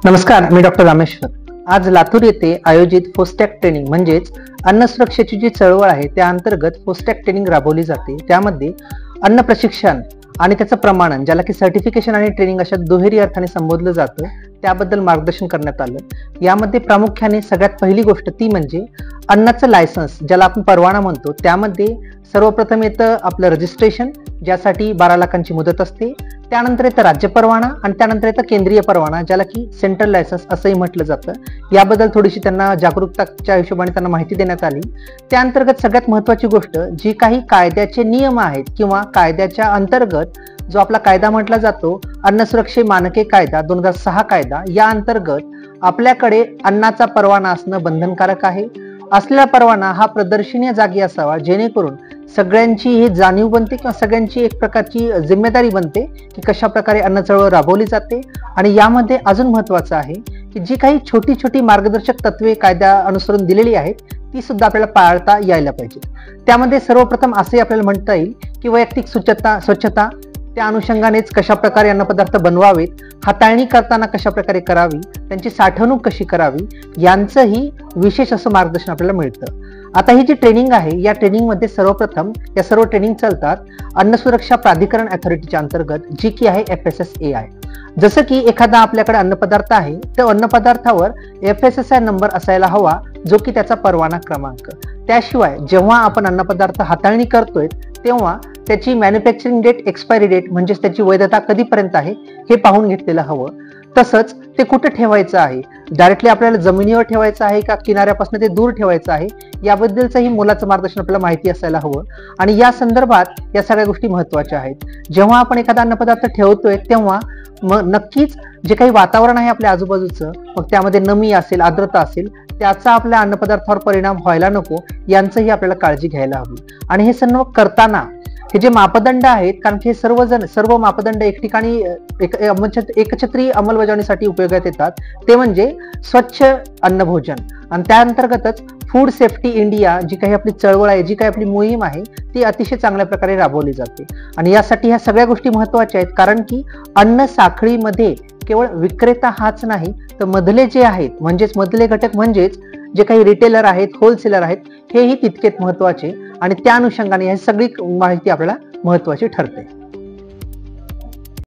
नमस्कार, मी डॉक्टर रामेश्वर। आज लातूर येथे आयोजित फोस्टॅक ट्रेनिंग म्हणजेच अन्न सुरक्षेची जी चळवळ आहे त्या अंतर्गत फोस्टॅक ट्रेनिंग राबवली जाते। त्यामध्ये अन्न प्रशिक्षण आणि त्याचं प्रमाणन, ज्याला की सर्टिफिकेशन आणि ट्रेनिंग अशा दुहेरी अर्थाने संबोधलं जातं, त्याबद्दल मार्गदर्शन करण्यात आलं। यामध्ये प्रामुख्याने सगळ्यात पहिली गोष्ट ती म्हणजे अन्नाचं लायसन्स, ज्याला आपण परवाना म्हणतो। त्यामध्ये सर्वप्रथम येतं आपलं रजिस्ट्रेशन, ज्यासाठी 12 लाखांची मुदत असते। त्यानंतर येतं राज्य परवाना आणि त्यानंतर येतं केंद्रीय परवाना, ज्याला की सेंट्रल लायसन्स असंही म्हटलं जातं। याबद्दल थोडीशी त्यांना जागरूकताच्या हिशोबाने त्यांना माहिती देण्यात आली। त्या अंतर्गत सगळ्यात महत्त्वाची गोष्ट, जी काही कायद्याचे नियम आहेत किंवा कायद्याच्या अंतर्गत जो आपला कायदा म्हटला जातो, अन्न सुरक्षा मानके कायदा 2006 कायदा, या अंतर्गत आपल्याकडे अन्नाचा परवाना असणं बंधनकारक आहे। असलेला परवाना हा प्रदर्शनीय जागी असावा, जेणेकरून सगळ्यांची ही जाणीव बनते किंवा सगळ्यांची एक प्रकारची जिम्मेदारी बनते की कशा प्रकारे अन्न चळवळ राबवली जाते। आणि यामध्ये अजून महत्त्वाचं आहे की जी काही छोटी छोटी मार्गदर्शक तत्वे कायदा अनुसरून दिलेली आहेत ती सुद्धा आपल्याला पाळता यायला पाहिजे। त्यामध्ये सर्वप्रथम असे आपल्याला म्हणता येईल की वैयक्तिक स्वच्छता, त्या अनुषंगानेच कशा प्रकारे अन्नपदार्थ बनवावेत, हाताळणी करताना कशा प्रकारे करावी, त्यांची साठवणूक कशी करावी, यांचंही विशेष असं मार्गदर्शन आपल्याला मिळतं। आता ही जी ट्रेनिंग आहे, या ट्रेनिंगमध्ये सर्वप्रथम या सर्व ट्रेनिंग चालतात अन्न सुरक्षा प्राधिकरण अथॉरिटीच्या अंतर्गत, जी की आहे FSSAI। जसं की एखादा आपल्याकडे अन्नपदार्थ आहे, त्या अन्नपदार्थावर FSSAI नंबर असायला हवा, जो की त्याचा परवाना क्रमांक। त्याशिवाय जेव्हा आपण अन्नपदार्थ हाताळणी करतोय तेव्हा त्याची मॅन्युफॅक्चरिंग डेट, एक्सपायरी डेट म्हणजेच त्याची वैधता कधीपर्यंत आहे हे पाहून घेतलेलं हवं। तसंच ते कुठे ठेवायचं आहे, डायरेक्टली आपल्याला जमिनीवर ठेवायचं आहे का किनाऱ्यापासून ते दूर ठेवायचं आहे, याबद्दलचंही मोलाचं मार्गदर्शन आपल्याला माहिती असायला हवं। आणि या संदर्भात या सगळ्या गोष्टी महत्त्वाच्या आहेत। जेव्हा आपण एखादा अन्नपदार्थ ठेवतोय तेव्हा मग नक्कीच जे काही वातावरण आहे आपल्या आजूबाजूचं, मग त्यामध्ये नमी असेल, आर्द्रता असेल, त्याचा आपल्या अन्नपदार्थावर परिणाम व्हायला नको, यांचंही आपल्याला काळजी घ्यायला हवी। आणि हे सर्व करताना हे जे मापदंड आहेत, कारण की सर्व मापदंड एक ठिकाणी एकछत्री अंमलबजावणीसाठी उपयोगात येतात, ते म्हणजे स्वच्छ अन्न भोजन। आणि त्या अंतर्गतच फूड सेफ्टी इंडिया जी काही आपली चळवळ आहे, जी काही आपली मोहीम आहे, ती अतिशय चांगल्या प्रकारे राबवली जाते। आणि यासाठी ह्या सगळ्या गोष्टी महत्त्वाच्या आहेत, कारण की अन्न साखळीमध्ये केवळ विक्रेता हाच नाही, तर मधले जे आहेत म्हणजेच मधले घटक म्हणजेच जे काही रिटेलर आहेत, होलसेलर आहेत, हेही तितकेच महत्त्वाचे। आणि त्या अनुषंगाने ही सगळी माहिती आपल्याला महत्त्वाची ठरते।